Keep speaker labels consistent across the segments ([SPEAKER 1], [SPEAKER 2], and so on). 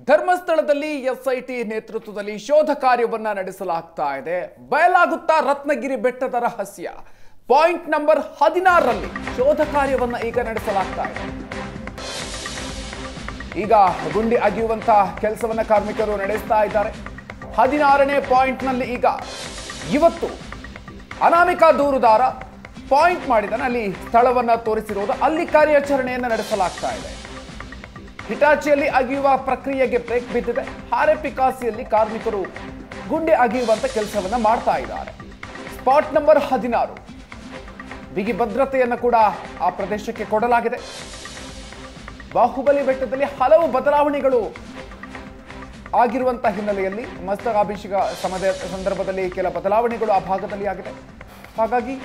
[SPEAKER 1] ಧರ್ಮಸ್ಥಳದಲ್ಲಿ ಎಸ್ಐಟಿ ನೇತೃತ್ವದಲ್ಲಿ ಶೋಧ ಕಾರ್ಯವನ್ನ ನಡೆಸಲಾಗ್ತಾ ಇದೆ. ಬಯಲಾಗುತ್ತಾ ರತ್ನಗಿರಿ ಬೆಟ್ಟದ ರಹಸ್ಯ. ಪಾಯಿಂಟ್ ನಂಬರ್ 16ರಲ್ಲಿ ಶೋಧ ಕಾರ್ಯವನ್ನ ಈಗ ನಡೆಸಲಾಗ್ತಾ ಇದೆ. ಈಗ ಗುಂಡಿ ಅಗೆಯುವಂತ ಕೆಲಸವನ್ನ ಕಾರ್ಮಿಕರು ನಡೆಸ್ತಾ ಇದ್ದಾರೆ. 16ನೇ ಪಾಯಿಂಟ್ನಲ್ಲಿ ಈಗ ಇವತ್ತು ಅನಾಮಿಕಾ ದೂರುದಾರ ಪಾಯಿಂಟ್ ಮಾಡಿದಾನೆ. ಅಲ್ಲಿ ಸ್ಥಳವನ್ನ ತೋರಿಸಿರುವುದು, ಅಲ್ಲಿ ಕಾರ್ಯಾಚರಣೆಯನ್ನು ನಡೆಸಲಾಗ್ತಾ ಇದೆ. ಹಿಟಾಚಿಯಲ್ಲಿ ಅಗೆಯುವ ಪ್ರಕ್ರಿಯೆಗೆ ಬ್ರೇಕ್ ಬಿದ್ದಿದೆ. ಹಾರೆಪಿಕಾಸಿಯಲ್ಲಿ ಕಾರ್ಮಿಕರು ಗುಂಡಿ ಅಗೆಯುವಂತ ಕೆಲಸವನ್ನ ಮಾಡ್ತಾ ಇದ್ದಾರೆ. ಸ್ಪಾಟ್ ನಂಬರ್ 16 ಬಿಗಿ ಭದ್ರತೆಯನ್ನು ಕೂಡ ಆ ಪ್ರದೇಶಕ್ಕೆ ಕೊಡಲಾಗಿದೆ. ಬಾಹುಬಲಿ ಬೆಟ್ಟದಲ್ಲಿ ಹಲವು ಬದಲಾವಣೆಗಳು ಆಗಿರುವಂತ ಹಿನ್ನೆಲೆಯಲ್ಲಿ ಮಸ್ತಕಾಭಿಷೇಕ ಸಂದರ್ಭದಲ್ಲಿ ಕೆಲ ಬದಲಾವಣೆಗಳು ಆ ಭಾಗದಲ್ಲಿ ಆಗಿದೆ. ಹಾಗಾಗಿ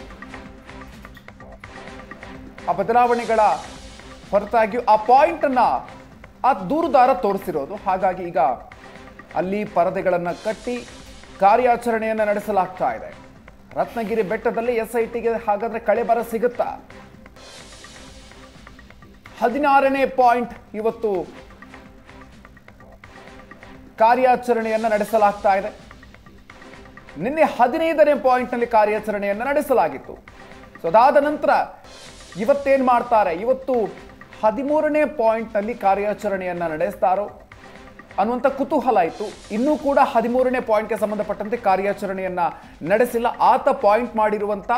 [SPEAKER 1] ಆ ಬದಲಾವಣೆಗಳ ಹೊರತಾಗಿಯೂ ಆ ಪಾಯಿಂಟ್ ಅನ್ನ ಆ ದೂರುದಾರ ತೋರಿಸಿರೋದು. ಹಾಗಾಗಿ ಈಗ ಅಲ್ಲಿ ಪರದೆಗಳನ್ನು ಕಟ್ಟಿ ಕಾರ್ಯಾಚರಣೆಯನ್ನು ನಡೆಸಲಾಗ್ತಾ ಇದೆ. ರತ್ನಗಿರಿ ಬೆಟ್ಟದಲ್ಲಿ ಎಸ್ಐಟಿಗೆ ಹಾಗಾದ್ರೆ ಕಳೆಬರ ಸಿಗುತ್ತಾ? 16ನೇ ಪಾಯಿಂಟ್ ಇವತ್ತು ಕಾರ್ಯಾಚರಣೆಯನ್ನು ನಡೆಸಲಾಗ್ತಾ ಇದೆ. ನಿನ್ನೆ 15ನೇ ಪಾಯಿಂಟ್ನಲ್ಲಿ ಕಾರ್ಯಾಚರಣೆಯನ್ನು ನಡೆಸಲಾಗಿತ್ತು. ಸೊ ಅದಾದ ನಂತರ ಇವತ್ತೇನು ಮಾಡ್ತಾರೆ? ಇವತ್ತು 13ನೇ ಪಾಯಿಂಟ್ನಲ್ಲಿ ಕಾರ್ಯಾಚರಣೆಯನ್ನು ನಡೆಸ್ತಾರೋ ಅನ್ನುವಂಥ ಕುತೂಹಲ ಇತ್ತು. ಇನ್ನೂ ಕೂಡ 13ನೇ ಪಾಯಿಂಟ್ಗೆ ಸಂಬಂಧಪಟ್ಟಂತೆ ಕಾರ್ಯಾಚರಣೆಯನ್ನು ನಡೆಸಿಲ್ಲ. ಆತ ಪಾಯಿಂಟ್ ಮಾಡಿರುವಂಥ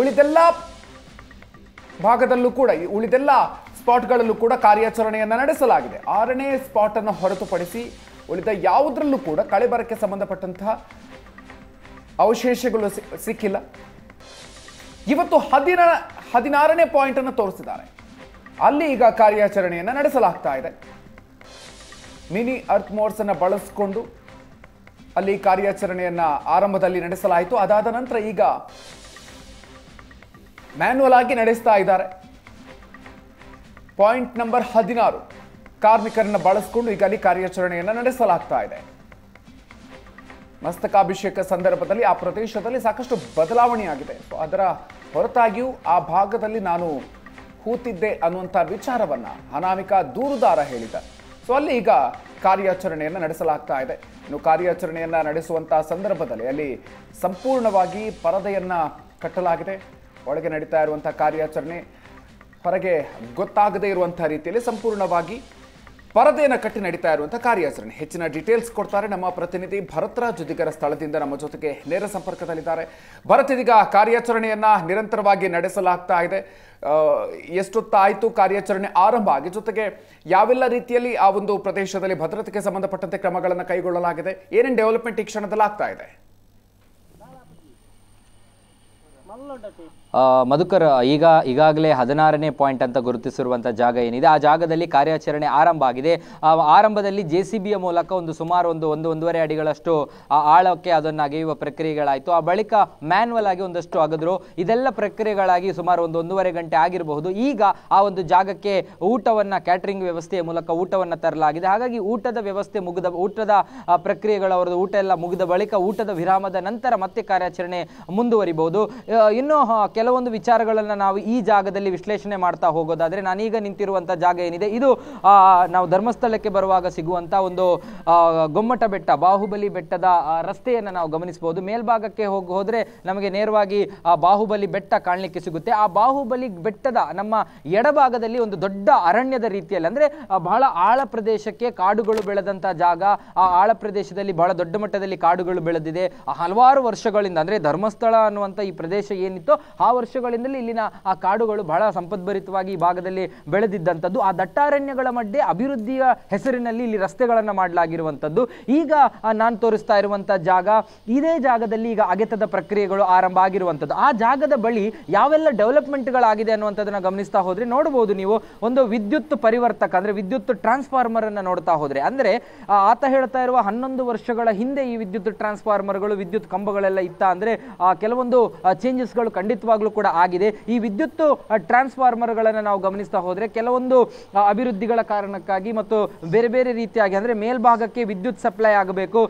[SPEAKER 1] ಉಳಿದೆಲ್ಲ ಭಾಗದಲ್ಲೂ ಕೂಡ, ಉಳಿದೆಲ್ಲ ಸ್ಪಾಟ್ಗಳಲ್ಲೂ ಕೂಡ ಕಾರ್ಯಾಚರಣೆಯನ್ನು ನಡೆಸಲಾಗಿದೆ. 6ನೇ ಸ್ಪಾಟ್ ಅನ್ನು ಹೊರತುಪಡಿಸಿ ಉಳಿದ ಯಾವುದರಲ್ಲೂ ಕೂಡ ಕಳೆಬರಕ್ಕೆ ಸಂಬಂಧಪಟ್ಟಂತಹ ಅವಶೇಷಗಳು ಸಿಕ್ಕಿಲ್ಲ. ಇವತ್ತು 16ನೇ ಪಾಯಿಂಟ್ ಅನ್ನು ತೋರಿಸಿದ್ದಾರೆ. ಅಲ್ಲಿ ಈಗ ಕಾರ್ಯಾಚರಣೆಯನ್ನು ನಡೆಸಲಾಗ್ತಾ ಇದೆ. ಮಿನಿ ಅರ್ತ್ ಮೋಡ್ಸ್ ಅನ್ನು ಬಳಸಿಕೊಂಡು ಅಲ್ಲಿ ಕಾರ್ಯಾಚರಣೆಯನ್ನ ಆರಂಭದಲ್ಲಿ ನಡೆಸಲಾಯಿತು. ಅದಾದ ನಂತರ ಈಗ ಮ್ಯಾನ್ಯುವಲ್ ಆಗಿ ನಡೆಸ್ತಾ ಇದ್ದಾರೆ. ಪಾಯಿಂಟ್ ನಂಬರ್ 16 ಕಾರ್ಮಿಕರನ್ನ ಬಳಸಿಕೊಂಡು ಈಗ ಅಲ್ಲಿ ಕಾರ್ಯಾಚರಣೆಯನ್ನು ನಡೆಸಲಾಗ್ತಾ ಇದೆ. ಮಸ್ತಕಾಭಿಷೇಕ ಸಂದರ್ಭದಲ್ಲಿ ಆ ಪ್ರದೇಶದಲ್ಲಿ ಸಾಕಷ್ಟು ಬದಲಾವಣೆಯಾಗಿದೆ. ಅದರ ಹೊರತಾಗಿಯೂ ಆ ಭಾಗದಲ್ಲಿ ನಾನು ಹೂತಿದ್ದೆ ಅನ್ನುವಂಥ ವಿಚಾರವನ್ನ ಅನಾಮಿಕಾ ದೂರುದಾರ ಹೇಳಿದ್ದಾರೆ. ಸೊ ಅಲ್ಲಿ ಈಗ ಕಾರ್ಯಾಚರಣೆಯನ್ನು ನಡೆಸಲಾಗ್ತಾ ಇದೆ. ಇನ್ನು ಕಾರ್ಯಾಚರಣೆಯನ್ನು ನಡೆಸುವಂತಹ ಸಂದರ್ಭದಲ್ಲಿ ಅಲ್ಲಿ ಸಂಪೂರ್ಣವಾಗಿ ಪರದೆಯನ್ನ ಕಟ್ಟಲಾಗಿದೆ. ಒಳಗೆ ನಡೀತಾ ಇರುವಂತಹ ಕಾರ್ಯಾಚರಣೆ ಹೊರಗೆ ಗೊತ್ತಾಗದೇ ಇರುವಂತಹ ರೀತಿಯಲ್ಲಿ ಸಂಪೂರ್ಣವಾಗಿ ಪರದೆಯನ್ನು ಕಟ್ಟಿ ನಡೀತಾ ಇರುವಂತಹ ಕಾರ್ಯಾಚರಣೆ. ಹೆಚ್ಚಿನ ಡೀಟೇಲ್ಸ್ ಕೊಡ್ತಾರೆ ನಮ್ಮ ಪ್ರತಿನಿಧಿ ಭರತ್ರಾಜ್ ಜುದಿಗರ ಸ್ಥಳದಿಂದ ನಮ್ಮ ಜೊತೆಗೆ ನೇರ ಸಂಪರ್ಕದಲ್ಲಿದ್ದಾರೆ. ಭರತ್, ಇದೀಗ ಕಾರ್ಯಾಚರಣೆಯನ್ನ ನಿರಂತರವಾಗಿ ನಡೆಸಲಾಗ್ತಾ ಇದೆ. ಎಷ್ಟೊತ್ತಾಯಿತು ಕಾರ್ಯಾಚರಣೆ ಆರಂಭ ಆಗಿ? ಜೊತೆಗೆ ಯಾವೆಲ್ಲ ರೀತಿಯಲ್ಲಿ ಆ ಒಂದು ಪ್ರದೇಶದಲ್ಲಿ ಭದ್ರತೆಗೆ ಸಂಬಂಧಪಟ್ಟಂತೆ ಕ್ರಮಗಳನ್ನು ಕೈಗೊಳ್ಳಲಾಗಿದೆ? ಏನೇನು ಡೆವಲಪ್ಮೆಂಟ್ ಈ ಕ್ಷಣದಲ್ಲಿ ಆಗ್ತಾ ಇದೆ?
[SPEAKER 2] ಮಧುಕರ್, ಈಗಾಗಲೇ 16ನೇ ಪಾಯಿಂಟ್ ಅಂತ ಗುರುತಿಸಿರುವಂಥ ಜಾಗ ಏನಿದೆ, ಆ ಜಾಗದಲ್ಲಿ ಕಾರ್ಯಾಚರಣೆ ಆರಂಭ ಆಗಿದೆ. ಆ ಆರಂಭದಲ್ಲಿ JCBಯ ಮೂಲಕ ಸುಮಾರು ಒಂದೂವರೆ ಅಡಿಗಳಷ್ಟು ಆಳಕ್ಕೆ ಅದನ್ನು ಅಗೆಯುವ ಪ್ರಕ್ರಿಯೆಗಳಾಯಿತು. ಆ ಬಳಿಕ ಮ್ಯಾನ್ಯುವಲ್ ಆಗಿ ಒಂದಷ್ಟು ಅಗೆದ್ರು. ಇದೆಲ್ಲ ಪ್ರಕ್ರಿಯೆಗಳಾಗಿ ಸುಮಾರು ಒಂದೂವರೆ ಗಂಟೆ ಆಗಿರಬಹುದು. ಈಗ ಆ ಒಂದು ಜಾಗಕ್ಕೆ ಊಟವನ್ನು, ಕ್ಯಾಟರಿಂಗ್ ವ್ಯವಸ್ಥೆಯ ಮೂಲಕ ಊಟವನ್ನು ತರಲಾಗಿದೆ. ಹಾಗಾಗಿ ಊಟದ ವ್ಯವಸ್ಥೆ ಊಟದ ಪ್ರಕ್ರಿಯೆಗಳು, ಅವರದ್ದು ಊಟ ಎಲ್ಲ ಮುಗಿದ ಬಳಿಕ ಊಟದ ವಿರಾಮದ ನಂತರ ಮತ್ತೆ ಕಾರ್ಯಾಚರಣೆ ಮುಂದುವರಿಬಹುದು. ಇನ್ನು ಕೆಲವೊಂದು ವಿಚಾರಗಳನ್ನು ನಾವು ಈ ಜಾಗದಲ್ಲಿ ವಿಶ್ಲೇಷಣೆ ಮಾಡ್ತಾ ಹೋಗೋದಾದ್ರೆ, ನಾನೀಗ ನಿಂತಿರುವಂಥ ಜಾಗ ಏನಿದೆ, ಇದು ನಾವು ಧರ್ಮಸ್ಥಳಕ್ಕೆ ಬರುವಾಗ ಸಿಗುವಂಥ ಒಂದು ಗೊಮ್ಮಟ ಬೆಟ್ಟ, ಬಾಹುಬಲಿ ಬೆಟ್ಟದ ರಸ್ತೆಯನ್ನು ನಾವು ಗಮನಿಸಬಹುದು. ಮೇಲ್ಭಾಗಕ್ಕೆ ಹೋದ್ರೆ ನಮಗೆ ನೇರವಾಗಿ ಬಾಹುಬಲಿ ಬೆಟ್ಟ ಕಾಣಲಿಕ್ಕೆ ಸಿಗುತ್ತೆ. ಆ ಬಾಹುಬಲಿ ಬೆಟ್ಟದ ನಮ್ಮ ಎಡಭಾಗದಲ್ಲಿ ಒಂದು ದೊಡ್ಡ ಅರಣ್ಯದ ರೀತಿಯಲ್ಲಿ, ಅಂದ್ರೆ ಬಹಳ ಆಳ ಪ್ರದೇಶಕ್ಕೆ ಕಾಡುಗಳು ಬೆಳೆದಂಥ ಜಾಗ. ಆ ಆಳ ಪ್ರದೇಶದಲ್ಲಿ ಬಹಳ ದೊಡ್ಡ ಮಟ್ಟದಲ್ಲಿ ಕಾಡುಗಳು ಬೆಳೆದಿದೆ. ಹಲವಾರು ವರ್ಷಗಳಿಂದ, ಅಂದ್ರೆ ಧರ್ಮಸ್ಥಳ ಅನ್ನುವಂಥ ಈ ಪ್ರದೇಶ ಏನಿತ್ತು, ಆ ವರ್ಷಗಳಿಂದಲೇ ಇಲ್ಲಿನ ಆ ಕಾಡುಗಳು ಬಹಳ ಸಂಪದ್ಭರಿತವಾಗಿ ಈ ಭಾಗದಲ್ಲಿ ಬೆಳೆದಿದ್ದಂಥದ್ದು. ಆ ದಟ್ಟಾರಣ್ಯಗಳ ಮಧ್ಯೆ ಅಭಿವೃದ್ಧಿಯ ಹೆಸರಿನಲ್ಲಿ ಇಲ್ಲಿ ರಸ್ತೆಗಳನ್ನು ಮಾಡಲಾಗಿರುವಂಥದ್ದು. ಈಗ ನಾನು ತೋರಿಸ್ತಾ ಇರುವಂಥ ಜಾಗ, ಇದೇ ಜಾಗದಲ್ಲಿ ಈಗ ಅಗೆತದ ಪ್ರಕ್ರಿಯೆಗಳು ಆರಂಭ ಆಗಿರುವಂಥದ್ದು. ಆ ಜಾಗದ ಬಳಿ ಯಾವೆಲ್ಲ ಡೆವಲಪ್ಮೆಂಟ್ಗಳಾಗಿದೆ ಅನ್ನುವಂಥದ್ದನ್ನು ಗಮನಿಸ್ತಾ ಹೋದ್ರೆ ನೋಡಬಹುದು ನೀವು. ಒಂದು ವಿದ್ಯುತ್ ಪರಿವರ್ತಕ, ಅಂದ್ರೆ ವಿದ್ಯುತ್ ಟ್ರಾನ್ಸ್ಫಾರ್ಮರ್ ಅನ್ನು ನೋಡ್ತಾ ಹೋದ್ರೆ, ಅಂದ್ರೆ ಆತ ಹೇಳ್ತಾ ಇರುವ 11 ವರ್ಷಗಳ ಹಿಂದೆ ಈ ವಿದ್ಯುತ್ ಟ್ರಾನ್ಸ್ಫಾರ್ಮರ್ಗಳು, ವಿದ್ಯುತ್ ಕಂಬಗಳೆಲ್ಲ ಇತ್ತ, ಅಂದ್ರೆ ಕೆಲವೊಂದು ಚೇಂಜಸ್ಗಳು ಖಂಡಿತವಾಗಿ ಖಂಡಿತವಾಗ್ಲೂ ಕೂಡ ಆಗಿದೆ. ಈ ವಿದ್ಯುತ್ ಟ್ರಾನ್ಸ್ಫಾರ್ಮರ್ಗಳನ್ನು ನಾವು ಗಮನಿಸ್ತಾ ಹೋದ್ರೆ ಕೆಲವೊಂದು ಅಭಿವೃದ್ಧಿಗಳ ಕಾರಣಕ್ಕಾಗಿ ಮತ್ತು ಬೇರೆ ಬೇರೆ ರೀತಿಯಾಗಿ ಅಂದ್ರೆ ಮೇಲ್ಭಾಗಕ್ಕೆ ವಿದ್ಯುತ್ ಸಪ್ಲೈ ಆಗಬೇಕು,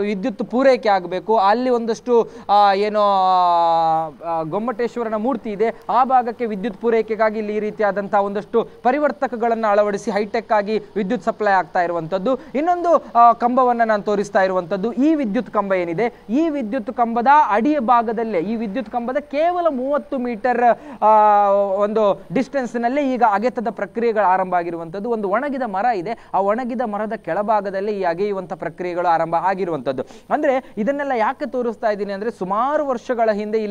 [SPEAKER 2] ವಿದ್ಯುತ್ ಪೂರೈಕೆ ಆಗಬೇಕು, ಅಲ್ಲಿ ಒಂದಷ್ಟು ಏನೋ ಗೊಮ್ಮಟೇಶ್ವರನ ಮೂರ್ತಿ ಇದೆ, ಆ ಭಾಗಕ್ಕೆ ವಿದ್ಯುತ್ ಪೂರೈಕೆಗಾಗಿ ಇಲ್ಲಿ ಈ ರೀತಿಯಾದಂತಹ ಒಂದಷ್ಟು ಪರಿವರ್ತಕಗಳನ್ನು ಅಳವಡಿಸಿ ಹೈಟೆಕ್ ಆಗಿ ವಿದ್ಯುತ್ ಸಪ್ಲೈ ಆಗ್ತಾ ಇರುವಂತದ್ದು. ಇನ್ನೊಂದು ಕಂಬವನ್ನ ನಾನು ತೋರಿಸ್ತಾ ಇರುವಂತದ್ದು ಈ ವಿದ್ಯುತ್ ಕಂಬ ಏನಿದೆ, ಈ ವಿದ್ಯುತ್ ಕಂಬದ ಅಡಿಯ ಭಾಗದಲ್ಲೇ, ಈ ವಿದ್ಯುತ್ ಕಂಬದ ಕೇವಲ 30 ಮೀಟರ್ ಒಂದು ಡಿಸ್ಟೆನ್ಸ್ ನಲ್ಲಿ ಈಗ ಅಗೆತದ ಪ್ರಕ್ರಿಯೆಗಳು ಆರಂಭ ಆಗಿರುವಂತದ್ದು. ಒಂದು ಒಣಗಿದ ಮರ ಇದೆ, ಆ ಒಣಗಿದ ಮರದ ಕೆಳಭಾಗದಲ್ಲಿ ಈ ಅಗೆಯುವಂತ ಪ್ರಕ್ರಿಯೆಗಳು ಆರಂಭ ಆಗಿರುವಂತದ್ದು. ಅಂದ್ರೆ ಇದನ್ನೆಲ್ಲ ಯಾಕೆ ತೋರಿಸ್ತಾ ಇದ್ದೀನಿ ಅಂದ್ರೆ ಸುಮಾರು ವರ್ಷಗಳ ಹಿಂದೆ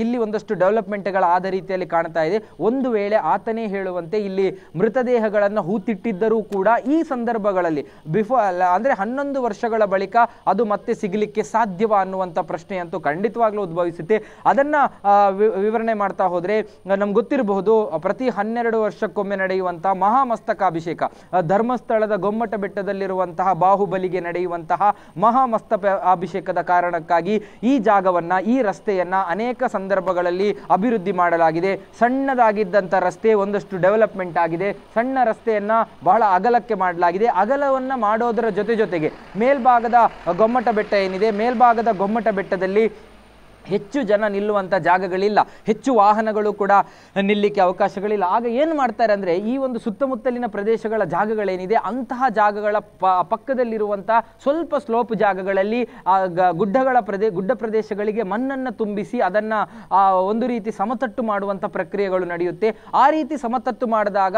[SPEAKER 2] ಇಲ್ಲಿ ಒಂದಷ್ಟು ಡೆವಲಪ್ಮೆಂಟ್ಗಳು ಆದ ರೀತಿಯಲ್ಲಿ ಕಾಣ್ತಾ ಇದೆ. ಒಂದು ವೇಳೆ ಆತನೇ ಹೇಳುವಂತೆ ಇಲ್ಲಿ ಮೃತದೇಹಗಳನ್ನು ಹೂತಿಟ್ಟಿದ್ದರೂ ಕೂಡ ಈ ಸಂದರ್ಭಗಳಲ್ಲಿ ಅಂದ್ರೆ 11 ವರ್ಷಗಳ ಬಳಿಕ ಅದು ಮತ್ತೆ ಸಿಗಲಿಕ್ಕೆ ಸಾಧ್ಯವಾ ಅನ್ನುವಂಥ ಪ್ರಶ್ನೆ ಅಂತೂ ಖಂಡಿತವಾಗ್ಲೂ ಉದ್ಭವಿಸುತ್ತೆ. ಅದನ್ನ ವಿವರಣೆ ಮಾಡ್ತಾ ಹೋದ್ರೆ ನಮ್ಗೆ ಗೊತ್ತಿರಬಹುದು, ಪ್ರತಿ 12 ವರ್ಷಕ್ಕೊಮ್ಮೆ ನಡೆಯುವಂತಹ ಮಹಾಮಸ್ತಕಾಭಿಷೇಕ, ಧರ್ಮಸ್ಥಳದ ಗೊಮ್ಮಟ ಬೆಟ್ಟದಲ್ಲಿರುವಂತಹ ಬಾಹುಬಲಿಗೆ ನಡೆಯುವಂತಹ ಮಹಾಮಸ್ತಕ ಅಭಿಷೇಕದ ಕಾರಣಕ್ಕಾಗಿ ಈ ಜಾಗವನ್ನ, ಈ ರಸ್ತೆಯನ್ನ ಅನೇಕ ಸಂದರ್ಭಗಳಲ್ಲಿ ಅಭಿವೃದ್ಧಿ ಮಾಡಲಾಗಿದೆ. ಸಣ್ಣದಾಗಿದ್ದಂಥ ರಸ್ತೆ ಒಂದಷ್ಟು ಡೆವಲಪ್ಮೆಂಟ್ ಆಗಿದೆ, ಸಣ್ಣ ರಸ್ತೆಯನ್ನ ಬಹಳ ಅಗಲಕ್ಕೆ ಮಾಡಲಾಗಿದೆ. ಅಗಲವನ್ನ ಮಾಡೋದರ ಜೊತೆಗೆ ಮೇಲ್ಭಾಗದ ಗೊಮ್ಮಟ ಬೆಟ್ಟ ಏನಿದೆ, ಮೇಲ್ಭಾಗದ ಗೊಮ್ಮಟ ಬೆಟ್ಟದಲ್ಲಿ ಹೆಚ್ಚು ಜನ ನಿಲ್ಲುವಂಥ ಜಾಗಗಳಿಲ್ಲ, ಹೆಚ್ಚು ವಾಹನಗಳು ಕೂಡ ನಿಲ್ಲಿಕ್ಕೆ ಅವಕಾಶಗಳಿಲ್ಲ. ಆಗ ಏನು ಮಾಡ್ತಾರೆ ಅಂದರೆ ಈ ಒಂದು ಸುತ್ತಮುತ್ತಲಿನ ಪ್ರದೇಶಗಳ ಜಾಗಗಳೇನಿದೆ ಅಂತಹ ಜಾಗಗಳ ಪಕ್ಕದಲ್ಲಿರುವಂಥ ಸ್ವಲ್ಪ ಸ್ಲೋಪ್ ಜಾಗಗಳಲ್ಲಿ ಗುಡ್ಡ ಪ್ರದೇಶಗಳಿಗೆ ಮಣ್ಣನ್ನು ತುಂಬಿಸಿ ಅದನ್ನು ಒಂದು ರೀತಿ ಸಮತಟ್ಟು ಮಾಡುವಂಥ ಪ್ರಕ್ರಿಯೆಗಳು ನಡೆಯುತ್ತೆ. ಆ ರೀತಿ ಸಮತಟ್ಟು ಮಾಡಿದಾಗ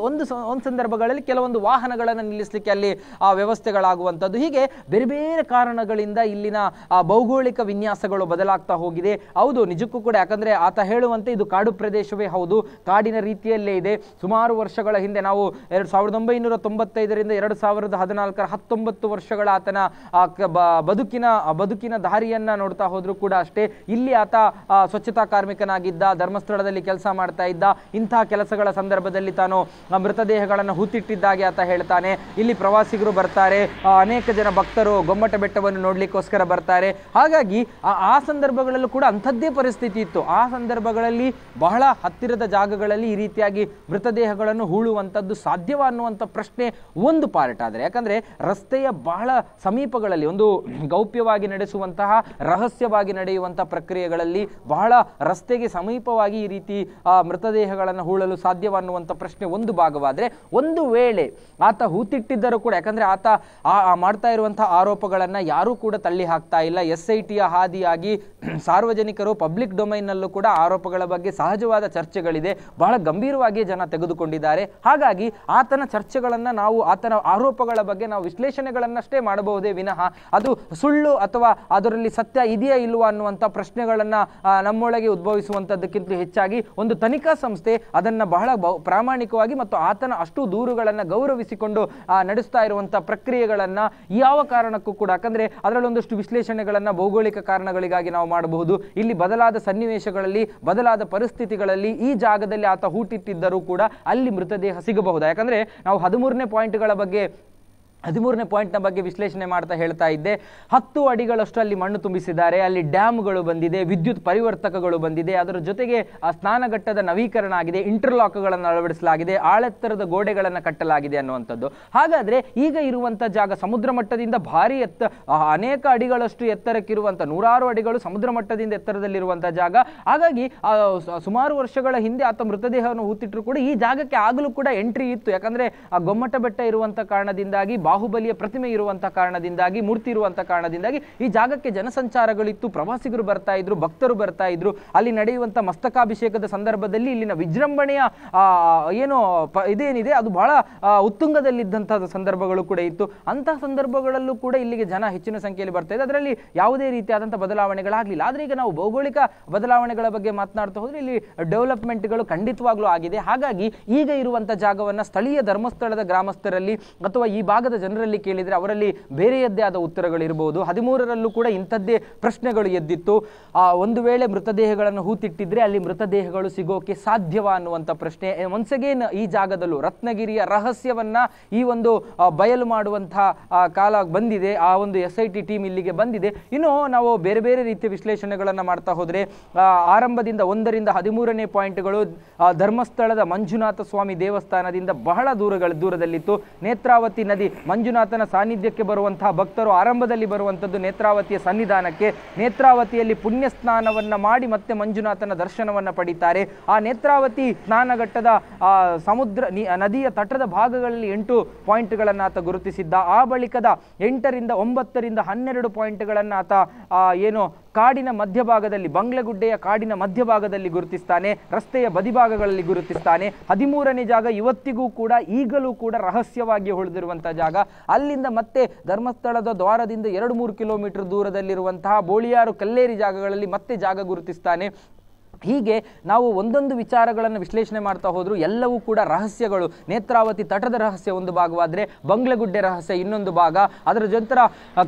[SPEAKER 2] ಒಂದು ಸಂದರ್ಭಗಳಲ್ಲಿ ಕೆಲವೊಂದು ವಾಹನಗಳನ್ನು ನಿಲ್ಲಿಸಲಿಕ್ಕೆ ಅಲ್ಲಿ ವ್ಯವಸ್ಥೆಗಳಾಗುವಂಥದ್ದು. ಹೀಗೆ ಬೇರೆ ಬೇರೆ ಕಾರಣಗಳಿಂದ ಇಲ್ಲಿನ ಭೌಗೋಳಿಕ ವಿನ್ಯಾಸಗಳು ಬದಲಾಗ್ತಾ ಹೋಗಿದೆ. ಹೌದು, ನಿಜಕ್ಕೂ ಕೂಡ, ಯಾಕಂದ್ರೆ ಆತ ಹೇಳುವಂತೆ ಇದು ಕಾಡು ಪ್ರದೇಶವೇ ಹೌದು, ಕಾಡಿನ ರೀತಿಯಲ್ಲೇ ಇದೆ. ಸುಮಾರು ವರ್ಷಗಳ ಹಿಂದೆ ನಾವು 1995ರಿಂದ 2014 19 ವರ್ಷಗಳ ಆತನ ಬದುಕಿನ ದಾರಿಯನ್ನ ನೋಡ್ತಾ ಹೋದ್ರು ಕೂಡ ಅಷ್ಟೇ. ಇಲ್ಲಿ ಆತ ಸ್ವಚ್ಛತಾ ಕಾರ್ಮಿಕನಾಗಿದ್ದ, ಧರ್ಮಸ್ಥಳದಲ್ಲಿ ಕೆಲಸ ಮಾಡ್ತಾ ಇದ್ದ. ಇಂತಹ ಕೆಲಸಗಳ ಸಂದರ್ಭದಲ್ಲಿ ತಾನು ಮೃತದೇಹಗಳನ್ನು ಹೂತಿಟ್ಟಿದ್ದಾಗೆ ಆತ ಹೇಳ್ತಾನೆ. ಇಲ್ಲಿ ಪ್ರವಾಸಿಗರು ಬರ್ತಾರೆ, ಅನೇಕ ಜನ ಭಕ್ತರು ಗೊಮ್ಮಟ ಬೆಟ್ಟವನ್ನು ನೋಡ್ಲಿಕ್ಕೋಸ್ಕರ ಬರ್ತಾರೆ. ಹಾಗಾಗಿ ಆ ಸಂದರ್ಭಗಳಲ್ಲೂ ಕೂಡ ಅಂಥದ್ದೇ ಪರಿಸ್ಥಿತಿ ಇತ್ತು. ಆ ಸಂದರ್ಭಗಳಲ್ಲಿ ಬಹಳ ಹತ್ತಿರದ ಜಾಗಗಳಲ್ಲಿ ಈ ರೀತಿಯಾಗಿ ಮೃತದೇಹಗಳನ್ನು ಹೂಳುವಂಥದ್ದು ಸಾಧ್ಯವಾ ಅನ್ನುವಂಥ ಪ್ರಶ್ನೆ ಒಂದು ಪಾರ್ಟ್. ಆದರೆ ಯಾಕಂದ್ರೆ ರಸ್ತೆಯ ಬಹಳ ಸಮೀಪಗಳಲ್ಲಿ ಒಂದು ಗೌಪ್ಯವಾಗಿ ನಡೆಸುವಂತಹ, ರಹಸ್ಯವಾಗಿ ನಡೆಯುವಂತಹ ಪ್ರಕ್ರಿಯೆಗಳಲ್ಲಿ ಬಹಳ ರಸ್ತೆಗೆ ಸಮೀಪವಾಗಿ ಈ ರೀತಿ ಮೃತದೇಹಗಳನ್ನು ಹೂಳಲು ಸಾಧ್ಯವಾ ಅನ್ನುವಂಥ ಪ್ರಶ್ನೆ ಒಂದು ಭಾಗವಾದರೆ, ಒಂದು ವೇಳೆ ಆತ ಹೂತಿಟ್ಟಿದ್ದರೂ ಕೂಡ, ಯಾಕಂದ್ರೆ ಆತ ಮಾಡ್ತಾ ಇರುವಂತಹ ಆರೋಪಗಳನ್ನ ಯಾರೂ ಕೂಡ ತಳ್ಳಿ ಹಾಕ್ತಾ ಇಲ್ಲ. SITಯ ಹಾದಿಯಾಗಿ ಸಾರ್ವಜನಿಕರು ಪಬ್ಲಿಕ್ ಡೊಮೈನ್ನಲ್ಲೂ ಕೂಡ ಆರೋಪಗಳ ಬಗ್ಗೆ ಸಹಜವಾದ ಚರ್ಚೆಗಳಿದೆ, ಬಹಳ ಗಂಭೀರವಾಗಿ ಜನ ತೆಗೆದುಕೊಂಡಿದ್ದಾರೆ. ಹಾಗಾಗಿ ಆತನ ಚರ್ಚೆಗಳನ್ನು ನಾವು, ಆತನ ಆರೋಪಗಳ ಬಗ್ಗೆ ನಾವು ವಿಶ್ಲೇಷಣೆಗಳನ್ನಷ್ಟೇ ಮಾಡಬಹುದೇ ವಿನಃ ಅದು ಸುಳ್ಳು ಅಥವಾ ಅದರಲ್ಲಿ ಸತ್ಯ ಇದೆಯಾ ಇಲ್ವಾ ಅನ್ನುವಂಥ ಪ್ರಶ್ನೆಗಳನ್ನ ನಮ್ಮೊಳಗೆ ಉದ್ಭವಿಸುವಂಥದ್ದಕ್ಕಿಂತ ಹೆಚ್ಚಾಗಿ ಒಂದು ತನಿಖಾ ಸಂಸ್ಥೆ ಅದನ್ನ ಬಹಳ ಪ್ರಾಮಾಣಿಕವಾಗಿ ಮತ್ತು ಆತನ ಅಷ್ಟು ದೂರುಗಳನ್ನು ಗೌರವಿಸಿಕೊಂಡು ನಡೆಸ್ತಾ ಇರುವಂಥ ಪ್ರಕ್ರಿಯೆಗಳನ್ನ ಯಾವ ಕಾರಣಕ್ಕೂ ಕೂಡ, ಯಾಕಂದ್ರೆ ಅದರಲ್ಲಿ ಒಂದಷ್ಟು ವಿಶ್ಲೇಷಣೆಗಳನ್ನ ಭೌಗೋಳಿಕ ಕಾರಣಗಳಿಗಾಗಿ ನಾವು ಮಾಡಬಹುದು. ಇಲ್ಲಿ ಬದಲಾದ ಸನ್ನಿವೇಶಗಳಲ್ಲಿ, ಬದಲಾದ ಪರಿಸ್ಥಿತಿಗಳಲ್ಲಿ ಈ ಜಾಗದಲ್ಲಿ ಆತ ಹೂಟಿಟ್ಟಿದ್ದರೂ ಕೂಡ ಅಲ್ಲಿ ಮೃತದೇಹ ಸಿಗಬಹುದು. ಯಾಕಂದ್ರೆ ನಾವು 13ನೇ ಪಾಯಿಂಟ್ನ ಬಗ್ಗೆ ವಿಶ್ಲೇಷಣೆ ಮಾಡ್ತಾ ಹೇಳ್ತಾ ಇದ್ದೆ. 10 ಅಡಿಗಳಷ್ಟು ಅಲ್ಲಿ ಮಣ್ಣು ತುಂಬಿಸಿದ್ದಾರೆ, ಅಲ್ಲಿ ಡ್ಯಾಮ್ಗಳು ಬಂದಿದೆ, ವಿದ್ಯುತ್ ಪರಿವರ್ತಕಗಳು ಬಂದಿದೆ, ಅದರ ಜೊತೆಗೆ ಆ ಸ್ನಾನಘಟ್ಟದ ನವೀಕರಣ ಆಗಿದೆ, ಇಂಟರ್ಲಾಕ್ಗಳನ್ನು ಅಳವಡಿಸಲಾಗಿದೆ, ಆಳೆತ್ತರದ ಗೋಡೆಗಳನ್ನು ಕಟ್ಟಲಾಗಿದೆ ಅನ್ನುವಂಥದ್ದು. ಹಾಗಾದ್ರೆ ಈಗ ಇರುವಂಥ ಜಾಗ ಸಮುದ್ರ ಮಟ್ಟದಿಂದ ಭಾರಿ ಅನೇಕ ಅಡಿಗಳಷ್ಟು ಎತ್ತರಕ್ಕಿರುವಂಥ, 100 ಅಡಿಗಳು ಸಮುದ್ರ ಮಟ್ಟದಿಂದ ಎತ್ತರದಲ್ಲಿರುವಂಥ ಜಾಗ. ಹಾಗಾಗಿ ಸುಮಾರು ವರ್ಷಗಳ ಹಿಂದೆ ಆತ ಮೃತದೇಹವನ್ನು ಹೂತಿಟ್ಟರು ಕೂಡ ಈ ಜಾಗಕ್ಕೆ ಆಗಲೂ ಕೂಡ ಎಂಟ್ರಿ ಇತ್ತು. ಯಾಕಂದ್ರೆ ಆ ಗೊಮ್ಮಟ ಬೆಟ್ಟ ಇರುವಂಥ ಕಾರಣದಿಂದಾಗಿ, ಬಾಹುಬಲಿಯ ಪ್ರತಿಮೆ ಇರುವಂತಹ ಕಾರಣದಿಂದಾಗಿ, ಮೂರ್ತಿ ಇರುವಂತಹ ಕಾರಣದಿಂದಾಗಿ ಈ ಜಾಗಕ್ಕೆ ಜನಸಂಚಾರಗಳಿತ್ತು, ಪ್ರವಾಸಿಗರು ಬರ್ತಾ ಇದ್ರು, ಭಕ್ತರು ಬರ್ತಾ ಇದ್ರು. ಅಲ್ಲಿ ನಡೆಯುವಂತಹ ಮಸ್ತಕಾಭಿಷೇಕದ ಸಂದರ್ಭದಲ್ಲಿ ಇಲ್ಲಿನ ವಿಜೃಂಭಣೆಯ ಇದೇನಿದೆ ಅದು ಬಹಳ ಉತ್ತುಂಗದಲ್ಲಿದ್ದಂತಹ ಸಂದರ್ಭಗಳು ಕೂಡ ಇತ್ತು. ಅಂತಹ ಸಂದರ್ಭಗಳಲ್ಲೂ ಕೂಡ ಇಲ್ಲಿಗೆ ಜನ ಹೆಚ್ಚಿನ ಸಂಖ್ಯೆಯಲ್ಲಿ ಬರ್ತಾ ಇದೆ. ಅದರಲ್ಲಿ ಯಾವುದೇ ರೀತಿಯಾದಂತಹ ಬದಲಾವಣೆಗಳಾಗಲಿಲ್ಲ. ಆದ್ರೆ ಈಗ ನಾವು ಭೌಗೋಳಿಕ ಬದಲಾವಣೆಗಳ ಬಗ್ಗೆ ಮಾತನಾಡ್ತಾ ಹೋದ್ರೆ ಇಲ್ಲಿ ಡೆವಲಪ್ಮೆಂಟ್ಗಳು ಖಂಡಿತವಾಗ್ಲೂ ಆಗಿದೆ. ಹಾಗಾಗಿ ಈಗ ಇರುವಂತಹ ಜಾಗವನ್ನ ಸ್ಥಳೀಯ ಧರ್ಮಸ್ಥಳದ ಗ್ರಾಮಸ್ಥರಲ್ಲಿ ಅಥವಾ ಈ ಭಾಗದ ಜನರಲ್ಲಿ ಕೇಳಿದರೆ ಅವರಲ್ಲಿ ಬೇರೆಯದ್ದೇ ಆದ ಉತ್ತರಗಳಿರಬಹುದು. 13ರಲ್ಲೂ ಕೂಡ ಇಂಥದ್ದೇ ಪ್ರಶ್ನೆಗಳು ಎದ್ದಿತ್ತು. ಒಂದು ವೇಳೆ ಮೃತದೇಹಗಳನ್ನು ಹೂತಿಟ್ಟಿದ್ರೆ ಅಲ್ಲಿ ಮೃತದೇಹಗಳು ಸಿಗೋಕೆ ಸಾಧ್ಯವಾ ಅನ್ನುವಂಥ ಪ್ರಶ್ನೆ. ಒನ್ಸ್ ಅಗೇನ್ ಈ ಜಾಗದಲ್ಲೂ ರತ್ನಗಿರಿಯ ರಹಸ್ಯವನ್ನ ಈ ಒಂದು ಬಯಲು ಮಾಡುವಂತಹ ಕಾಲ ಬಂದಿದೆ. ಆ ಒಂದು SIT ಟೀಮ್ ಇಲ್ಲಿಗೆ ಬಂದಿದೆ. ಇನ್ನು ನಾವು ಬೇರೆ ಬೇರೆ ರೀತಿಯ ವಿಶ್ಲೇಷಣೆಗಳನ್ನು ಮಾಡ್ತಾ ಹೋದರೆ ಆರಂಭದಿಂದ 1ರಿಂದ 13ನೇ ಪಾಯಿಂಟ್ಗಳು ಧರ್ಮಸ್ಥಳದ ಮಂಜುನಾಥ ಸ್ವಾಮಿ ದೇವಸ್ಥಾನದಿಂದ ಬಹಳ ದೂರದಲ್ಲಿತ್ತು. ನೇತ್ರಾವತಿ ನದಿ ಮಂಜುನಾಥನ ಸಾನ್ನಿಧ್ಯಕ್ಕೆ ಬರುವಂತಹ ಭಕ್ತರು ಆರಂಭದಲ್ಲಿ ಬರುವಂಥದ್ದು ನೇತ್ರಾವತಿಯ ಸನ್ನಿಧಾನಕ್ಕೆ. ನೇತ್ರಾವತಿಯಲ್ಲಿ ಪುಣ್ಯ ಸ್ನಾನವನ್ನ ಮಾಡಿ ಮತ್ತೆ ಮಂಜುನಾಥನ ದರ್ಶನವನ್ನ ಪಡಿತಾರೆ. ಆ ನೇತ್ರಾವತಿ ಸ್ನಾನಘಟ್ಟದ ಸಮುದ್ರ ನದಿಯ ತಟದ ಭಾಗಗಳಲ್ಲಿ 8 ಪಾಯಿಂಟ್ಗಳನ್ನು ಆತ ಗುರುತಿಸಿದ್ದ. ಆ ಬಳಿಕದ 8ರಿಂದ 9ರಿಂದ 12 ಪಾಯಿಂಟ್ಗಳನ್ನು ಆತ ಏನು ಕಾಡಿನ ಮಧ್ಯಭಾಗದಲ್ಲಿ ಬಂಗ್ಲೆಗುಡ್ಡೆಯ ಕಾಡಿನ ಮಧ್ಯಭಾಗದಲ್ಲಿ ಗುರುತಿಸ್ತಾನೆ. ರಸ್ತೆಯ ಬದಿಭಾಗಗಳಲ್ಲಿ ಗುರುತಿಸ್ತಾನೆ. 13ನೇ ಜಾಗ ಇವತ್ತಿಗೂ ಕೂಡ ಈಗಲೂ ಕೂಡ ರಹಸ್ಯವಾಗಿ ಉಳಿದಿರುವಂತಹ ಜಾಗ. ಅಲ್ಲಿಂದ ಮತ್ತೆ ಧರ್ಮಸ್ಥಳದ ದ್ವಾರದಿಂದ 2-3 ಕಿಲೋಮೀಟರ್ ದೂರದಲ್ಲಿರುವಂತಹ ಬೋಳಿಯಾರು ಕಲ್ಲೇರಿ ಜಾಗಗಳಲ್ಲಿ ಮತ್ತೆ ಜಾಗ ಗುರುತಿಸ್ತಾನೆ. ಹೀಗೆ ನಾವು ಒಂದೊಂದು ವಿಚಾರಗಳನ್ನು ವಿಶ್ಲೇಷಣೆ ಮಾಡ್ತಾ ಹೋದ್ರು ಎಲ್ಲವೂ ಕೂಡ ರಹಸ್ಯಗಳು. ನೇತ್ರಾವತಿ ತಟದ ರಹಸ್ಯ ಒಂದು ಭಾಗವಾದರೆ ಬಂಗ್ಲೆಗುಡ್ಡೆ ರಹಸ್ಯ ಇನ್ನೊಂದು ಭಾಗ, ಅದರ ಜೊತೆ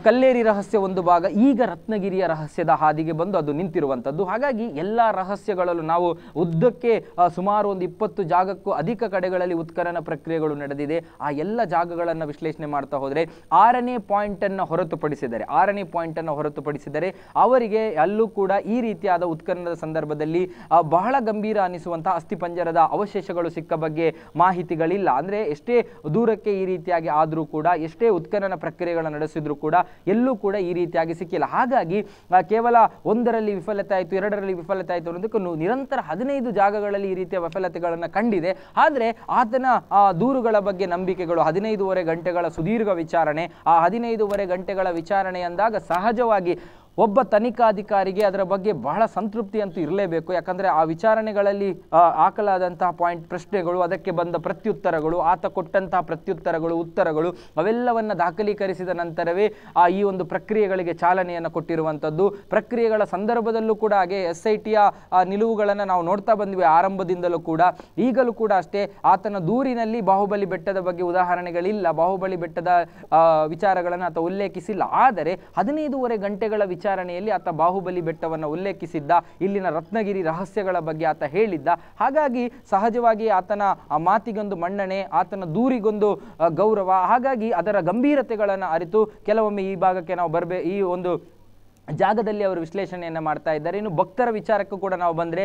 [SPEAKER 2] ಕಲ್ಲೇರಿ ರಹಸ್ಯ ಒಂದು ಭಾಗ, ಈಗ ರತ್ನಗಿರಿಯ ರಹಸ್ಯದ ಹಾದಿಗೆ ಬಂದು ಅದು ನಿಂತಿರುವಂಥದ್ದು. ಹಾಗಾಗಿ ಎಲ್ಲ ರಹಸ್ಯಗಳಲ್ಲೂ ನಾವು ಉದ್ದಕ್ಕೆ ಸುಮಾರು ಒಂದು 20 ಜಾಗಕ್ಕೂ ಅಧಿಕ ಕಡೆಗಳಲ್ಲಿ ಉತ್ಖನನ ಪ್ರಕ್ರಿಯೆಗಳು ನಡೆದಿದೆ. ಆ ಎಲ್ಲ ಜಾಗಗಳನ್ನು ವಿಶ್ಲೇಷಣೆ ಮಾಡ್ತಾ ಹೋದರೆ 6ನೇ ಪಾಯಿಂಟನ್ನು ಹೊರತುಪಡಿಸಿದರೆ ಅವರಿಗೆ ಅಲ್ಲೂ ಕೂಡ ಈ ರೀತಿಯಾದ ಉತ್ಖನನದ ಸಂದರ್ಭದಲ್ಲಿ ಬಹಳ ಗಂಭೀರ ಅನಿಸುವಂತಹ ಅಸ್ಥಿಪಂಜರದ ಅವಶೇಷಗಳು ಸಿಕ್ಕ ಬಗ್ಗೆ ಮಾಹಿತಿಗಳಿಲ್ಲ. ಅಂದ್ರೆ ಎಷ್ಟೇ ದೂರಕ್ಕೆ ಈ ರೀತಿಯಾಗಿ ಆದರೂ ಕೂಡ, ಎಷ್ಟೇ ಉತ್ಖನನ ಪ್ರಕ್ರಿಯೆಗಳನ್ನು ನಡೆಸಿದ್ರು ಕೂಡ ಎಲ್ಲೂ ಕೂಡ ಈ ರೀತಿಯಾಗಿ ಸಿಕ್ಕಿಲ್ಲ. ಹಾಗಾಗಿ ಕೇವಲ 1ರಲ್ಲಿ ವಿಫಲತೆ ಆಯಿತು, 2ರಲ್ಲಿ ವಿಫಲತೆ ಆಯಿತು ಅನ್ನೋದಕ್ಕೂ ನಿರಂತರ 15 ಜಾಗಗಳಲ್ಲಿ ಈ ರೀತಿಯ ವಿಫಲತೆಗಳನ್ನು ಕಂಡಿದೆ. ಆದರೆ ಆತನ ದೂರುಗಳ ಬಗ್ಗೆ ನಂಬಿಕೆಗಳು 15.5 ಗಂಟೆಗಳ ಸುದೀರ್ಘ ವಿಚಾರಣೆ. ಆ 15.5 ಗಂಟೆಗಳ ವಿಚಾರಣೆ ಅಂದಾಗ ಸಹಜವಾಗಿ ಒಬ್ಬ ತನಿಖಾಧಿಕಾರಿಗೆ ಅದರ ಬಗ್ಗೆ ಬಹಳ ಸಂತೃಪ್ತಿ ಅಂತೂ ಇರಲೇಬೇಕು. ಯಾಕಂದರೆ ಆ ವಿಚಾರಣೆಗಳಲ್ಲಿ ಹಾಕಲಾದಂತಹ ಪ್ರಶ್ನೆಗಳು, ಅದಕ್ಕೆ ಬಂದ ಪ್ರತ್ಯುತ್ತರಗಳು, ಆತ ಕೊಟ್ಟಂತಹ ಪ್ರತ್ಯುತ್ತರಗಳು, ಉತ್ತರಗಳು ಅವೆಲ್ಲವನ್ನು ದಾಖಲೀಕರಿಸಿದ ನಂತರವೇ ಈ ಒಂದು ಪ್ರಕ್ರಿಯೆಗಳಿಗೆ ಚಾಲನೆಯನ್ನು ಕೊಟ್ಟಿರುವಂಥದ್ದು. ಪ್ರಕ್ರಿಯೆಗಳ ಸಂದರ್ಭದಲ್ಲೂ ಕೂಡ ಹಾಗೆ SITಯ ನಿಲುವುಗಳನ್ನು ನಾವು ನೋಡ್ತಾ ಬಂದ್ವಿ ಆರಂಭದಿಂದಲೂ ಕೂಡ. ಈಗಲೂ ಕೂಡ ಅಷ್ಟೇ ಆತನ ದೂರಿನಲ್ಲಿ ಬಾಹುಬಲಿ ಬೆಟ್ಟದ ಬಗ್ಗೆ ಉದಾಹರಣೆಗಳಿಲ್ಲ, ಬಾಹುಬಲಿ ಬೆಟ್ಟದ ವಿಚಾರಗಳನ್ನು ಆತ ಉಲ್ಲೇಖಿಸಿಲ್ಲ. ಆದರೆ 15.5 ಗಂಟೆಗಳ ವಿಚಾರಣೆಯಲ್ಲಿ ಆತ ಬಾಹುಬಲಿ ಬೆಟ್ಟವನ್ನು ಉಲ್ಲೇಖಿಸಿದ್ದ, ಇಲ್ಲಿನ ರತ್ನಗಿರಿ ರಹಸ್ಯಗಳ ಬಗ್ಗೆ ಆತ ಹೇಳಿದ್ದ. ಹಾಗಾಗಿ ಸಹಜವಾಗಿ ಆತನ ಮಾತಿಗೊಂದು ಮನ್ನಣೆ, ಆತನ ದೂರಿಗೊಂದು ಗೌರವ. ಹಾಗಾಗಿ ಅದರ ಗಂಭೀರತೆಗಳನ್ನು ಅರಿತು ಕೆಲವೊಮ್ಮೆ ಈ ಭಾಗಕ್ಕೆ ನಾವು ಈ ಒಂದು ಜಾಗದಲ್ಲಿ ಅವರು ವಿಶ್ಲೇಷಣೆಯನ್ನು ಮಾಡ್ತಾ ಇದ್ದಾರೆ. ಇನ್ನು ಭಕ್ತರ ವಿಚಾರಕ್ಕೂ ಕೂಡ ನಾವು ಬಂದರೆ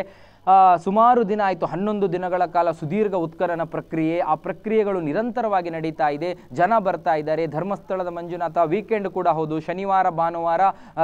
[SPEAKER 2] ಸುಮಾರು ದಿನ ಆಯಿತು, 11 ದಿನಗಳ ಕಾಲ ಸುದೀರ್ಘ ಉತ್ಖನನ ಪ್ರಕ್ರಿಯೆ. ಆ ಪ್ರಕ್ರಿಯೆಗಳು ನಿರಂತರವಾಗಿ ನಡೀತಾ ಇದೆ, ಜನ ಬರ್ತಾ ಇದ್ದಾರೆ. ಧರ್ಮಸ್ಥಳದ ಮಂಜುನಾಥ ವೀಕೆಂಡ್ ಕೂಡ ಹೌದು, ಶನಿವಾರ ಭಾನುವಾರ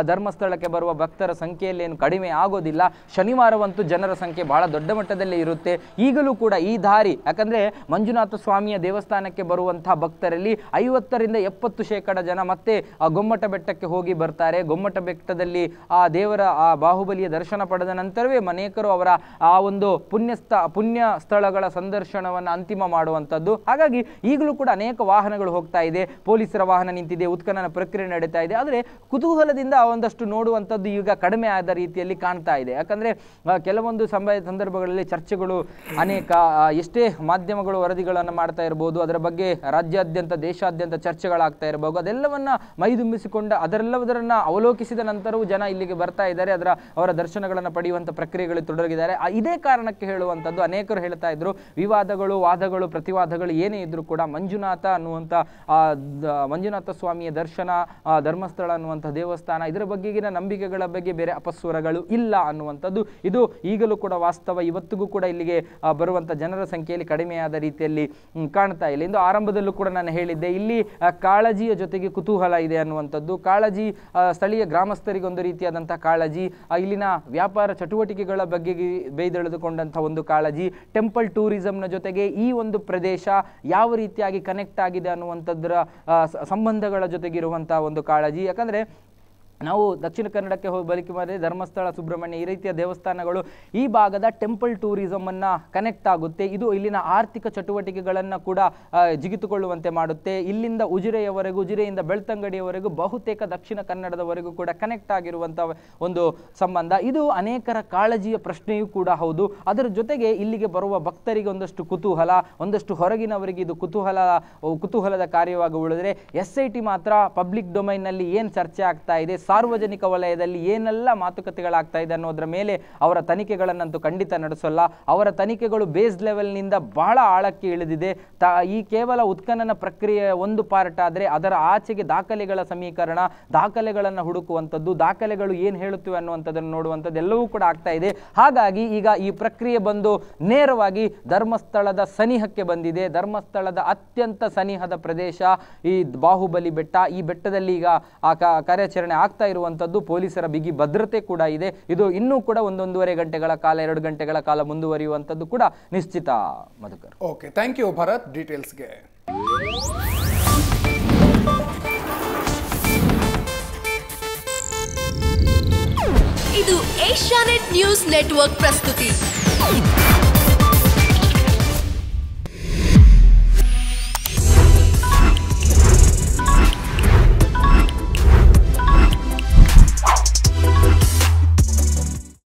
[SPEAKER 2] ಧರ್ಮಸ್ಥಳಕ್ಕೆ ಬರುವ ಭಕ್ತರ ಸಂಖ್ಯೆಯಲ್ಲಿ ಏನು ಕಡಿಮೆ ಆಗೋದಿಲ್ಲ. ಶನಿವಾರವಂತೂ ಜನರ ಸಂಖ್ಯೆ ಬಹಳ ದೊಡ್ಡ ಮಟ್ಟದಲ್ಲಿ ಇರುತ್ತೆ. ಈಗಲೂ ಕೂಡ ಈ ದಾರಿ, ಯಾಕಂದರೆ ಮಂಜುನಾಥ ಸ್ವಾಮಿಯ ದೇವಸ್ಥಾನಕ್ಕೆ ಬರುವಂತಹ ಭಕ್ತರಲ್ಲಿ 50ರಿಂದ 70% ಜನ ಮತ್ತೆ ಗೊಮ್ಮಟ ಬೆಟ್ಟಕ್ಕೆ ಹೋಗಿ ಬರ್ತಾರೆ. ಗೊಮ್ಮಟ ಬೆಟ್ಟದಲ್ಲಿ ಆ ದೇವರ ಆ ಬಾಹುಬಲಿಯ ದರ್ಶನ ಪಡೆದ ನಂತರವೇ ಅನೇಕರು ಅವರ ಆ ಒಂದು ಪುಣ್ಯ ಸ್ಥಳಗಳ ಸಂದರ್ಶನವನ್ನು ಅಂತಿಮ ಮಾಡುವಂಥದ್ದು. ಹಾಗಾಗಿ ಈಗಲೂ ಕೂಡ ಅನೇಕ ವಾಹನಗಳು ಹೋಗ್ತಾ ಇದೆ, ಪೊಲೀಸರ ವಾಹನ ನಿಂತಿದೆ, ಉತ್ಖನನ ಪ್ರಕ್ರಿಯೆ ನಡೀತಾ ಇದೆ. ಆದರೆ ಕುತೂಹಲದಿಂದ ಒಂದಷ್ಟು ನೋಡುವಂಥದ್ದು ಈಗ ಕಡಿಮೆ ಆದ ರೀತಿಯಲ್ಲಿ ಕಾಣ್ತಾ ಇದೆ. ಯಾಕಂದರೆ ಕೆಲವೊಂದು ಸಂದರ್ಭಗಳಲ್ಲಿ ಚರ್ಚೆಗಳು ಅನೇಕ, ಎಷ್ಟೇ ಮಾಧ್ಯಮಗಳು ವರದಿಗಳನ್ನು ಮಾಡ್ತಾ ಇರ್ಬೋದು, ಅದರ ಬಗ್ಗೆ ರಾಜ್ಯಾದ್ಯಂತ ದೇಶಾದ್ಯಂತ ಚರ್ಚೆಗಳಾಗ್ತಾ ಇರಬಹುದು. ಅದೆಲ್ಲವನ್ನ ಮೈದುಂಬಿಸಿಕೊಂಡ ಅದರೆಲ್ಲದರನ್ನ ಅವಲೋಕಿಸಿದ ನಂತರವೂ ಜನ ಇಲ್ಲಿಗೆ ಬರ್ತಾ ಇದ್ದಾರೆ, ಅವರ ದರ್ಶನಗಳನ್ನು ಪಡೆಯುವಂಥ ಪ್ರಕ್ರಿಯೆಗಳು ತೊಡಗಿದ್ದಾರೆ. ಇದೇ ಕಾರಣಕ್ಕೆ ಹೇಳುವಂಥದ್ದು, ಅನೇಕರು ಹೇಳ್ತಾ ಇದ್ರು, ವಿವಾದಗಳು, ವಾದಗಳು, ಪ್ರತಿವಾದಗಳು ಏನೇ ಇದ್ರು ಕೂಡ ಮಂಜುನಾಥ ಅನ್ನುವಂಥ ಮಂಜುನಾಥ ಸ್ವಾಮಿಯ ದರ್ಶನ, ಧರ್ಮಸ್ಥಳ ಅನ್ನುವಂಥ ದೇವಸ್ಥಾನ, ಇದರ ಬಗೆಗಿನ ನಂಬಿಕೆಗಳ ಬಗ್ಗೆ ಬೇರೆ ಅಪಸ್ವರಗಳು ಇಲ್ಲ ಅನ್ನುವಂಥದ್ದು ಇದು ಈಗಲೂ ಕೂಡ ವಾಸ್ತವ. ಇವತ್ತಿಗೂ ಕೂಡ ಇಲ್ಲಿಗೆ ಬರುವಂಥ ಜನರ ಸಂಖ್ಯೆಯಲ್ಲಿ ಕಡಿಮೆಯಾದ ರೀತಿಯಲ್ಲಿ ಕಾಣ್ತಾ ಇಲ್ಲ. ಇಂದು ಆರಂಭದಲ್ಲೂ ಕೂಡ ನಾನು ಹೇಳಿದ್ದೆ, ಇಲ್ಲಿ ಕಾಳಜಿಯ ಜೊತೆಗೆ ಕುತೂಹಲ ಇದೆ ಅನ್ನುವಂಥದ್ದು. ಕಾಳಜಿ ಸ್ಥಳೀಯ ಗ್ರಾಮಸ್ಥರಿಗೆ ಒಂದು ರೀತಿಯಾದಂತಹ ಕಾಳಜಿ, ಇಲ್ಲಿನ ವ್ಯಾಪಾರ ಚಟುವಟಿಕೆಗಳ ಬಗ್ಗೆ ಬೇಯ್ದೆಳೆದುಕೊಂಡಂಥ ಒಂದು ಕಾಳಜಿ, ಟೆಂಪಲ್ ಟೂರಿಸಂನ ಜೊತೆಗೆ ಈ ಒಂದು ಪ್ರದೇಶ ಯಾವ ರೀತಿಯಾಗಿ ಕನೆಕ್ಟ್ ಆಗಿದೆ ಅನ್ನುವಂಥದ್ರ ಸಂಬಂಧಗಳ ಜೊತೆಗಿರುವಂತಹ ಒಂದು ಕಾಳಜಿ. ಯಾಕಂದರೆ ನಾವು ದಕ್ಷಿಣ ಕನ್ನಡಕ್ಕೆ ಬಲಿಕೆ ಮಾಡಿದ್ರೆ ಧರ್ಮಸ್ಥಳ, ಸುಬ್ರಹ್ಮಣ್ಯ ಈ ರೀತಿಯ ದೇವಸ್ಥಾನಗಳು ಈ ಭಾಗದ ಟೆಂಪಲ್ ಟೂರಿಸಮನ್ನು ಕನೆಕ್ಟ್ ಆಗುತ್ತೆ. ಇದು ಇಲ್ಲಿನ ಆರ್ಥಿಕ ಚಟುವಟಿಕೆಗಳನ್ನು ಕೂಡ ಜಿಗಿತುಕೊಳ್ಳುವಂತೆ ಮಾಡುತ್ತೆ. ಇಲ್ಲಿಂದ ಉಜಿರೆಯವರೆಗೂ, ಉಜಿರೆಯಿಂದ ಬೆಳ್ತಂಗಡಿಯವರೆಗೂ ಬಹುತೇಕ ದಕ್ಷಿಣ ಕನ್ನಡದವರೆಗೂ ಕೂಡ ಕನೆಕ್ಟ್ ಆಗಿರುವಂಥ ಒಂದು ಸಂಬಂಧ. ಇದು ಅನೇಕರ ಕಾಳಜಿಯ ಪ್ರಶ್ನೆಯೂ ಕೂಡ ಹೌದು. ಅದರ ಜೊತೆಗೆ ಇಲ್ಲಿಗೆ ಬರುವ ಭಕ್ತರಿಗೆ ಒಂದಷ್ಟು ಕುತೂಹಲ, ಒಂದಷ್ಟು ಹೊರಗಿನವರಿಗೆ ಇದು ಕುತೂಹಲದ ಕಾರ್ಯವಾಗಿ ಉಳಿದರೆ SIT ಮಾತ್ರ ಪಬ್ಲಿಕ್ ಡೊಮೈನ್ನಲ್ಲಿ ಏನು ಚರ್ಚೆ ಆಗ್ತಾ ಇದೆ, ಸಾರ್ವಜನಿಕ ವಲಯದಲ್ಲಿ ಏನೆಲ್ಲ ಮಾತುಕತೆಗಳಾಗ್ತಾ ಇದೆ ಅನ್ನೋದರ ಮೇಲೆ ಅವರ ತನಿಖೆಗಳನ್ನಂತೂ ಖಂಡಿತ ನಡೆಸಲ್ಲ. ಅವರ ತನಿಖೆಗಳು ಬೇಸ್ ಲೆವೆಲ್ನಿಂದ ಬಹಳ ಆಳಕ್ಕೆ ಇಳಿದಿದೆ. ಈ ಕೇವಲ ಉತ್ಖನನ ಪ್ರಕ್ರಿಯೆ ಒಂದು ಪಾರ್ಟ್ ಆದರೆ ಅದರ ಆಚೆಗೆ ದಾಖಲೆಗಳ ಸಮೀಕರಣ, ದಾಖಲೆಗಳನ್ನು ಹುಡುಕುವಂಥದ್ದು, ದಾಖಲೆಗಳು ಏನು ಹೇಳುತ್ತಿವೆ ಅನ್ನುವಂಥದ್ದನ್ನು ನೋಡುವಂಥದ್ದು ಎಲ್ಲವೂ ಕೂಡ ಆಗ್ತಾ ಇದೆ. ಹಾಗಾಗಿ ಈಗ ಈ ಪ್ರಕ್ರಿಯೆ ಬಂದು ನೇರವಾಗಿ ಧರ್ಮಸ್ಥಳದ ಸನಿಹಕ್ಕೆ ಬಂದಿದೆ. ಧರ್ಮಸ್ಥಳದ ಅತ್ಯಂತ ಸನಿಹದ ಪ್ರದೇಶ ಈ ಬಾಹುಬಲಿ ಬೆಟ್ಟ. ಈ ಬೆಟ್ಟದಲ್ಲಿ ಈಗ ಆ ಕಾರ್ಯಾಚರಣೆ ಆಗ್ತಾ ಇರುವಂತದ್ದು. ಪೊಲೀಸರ ಬಿಗಿ ಭದ್ರತೆ ಕೂಡ ಇದೆ. ಇದು ಇನ್ನೂ ಕೂಡ 1-1.5 ಗಂಟೆಗಳ ಕಾಲ, 2 ಗಂಟೆಗಳ ಕಾಲ ಮುಂದುವರಿಯುವಂತದ್ದು ಕೂಡ ನಿಶ್ಚಿತ. Madhukar,
[SPEAKER 1] okay, thank you Bharat ಡೀಟೇಲ್ಸ್ಗೆ.
[SPEAKER 3] ಇದು ಏಷ್ಯಾನೆಟ್ ನ್ಯೂಸ್ ನೆಟ್ವರ್ಕ್ ಪ್ರಸ್ತುತಿ.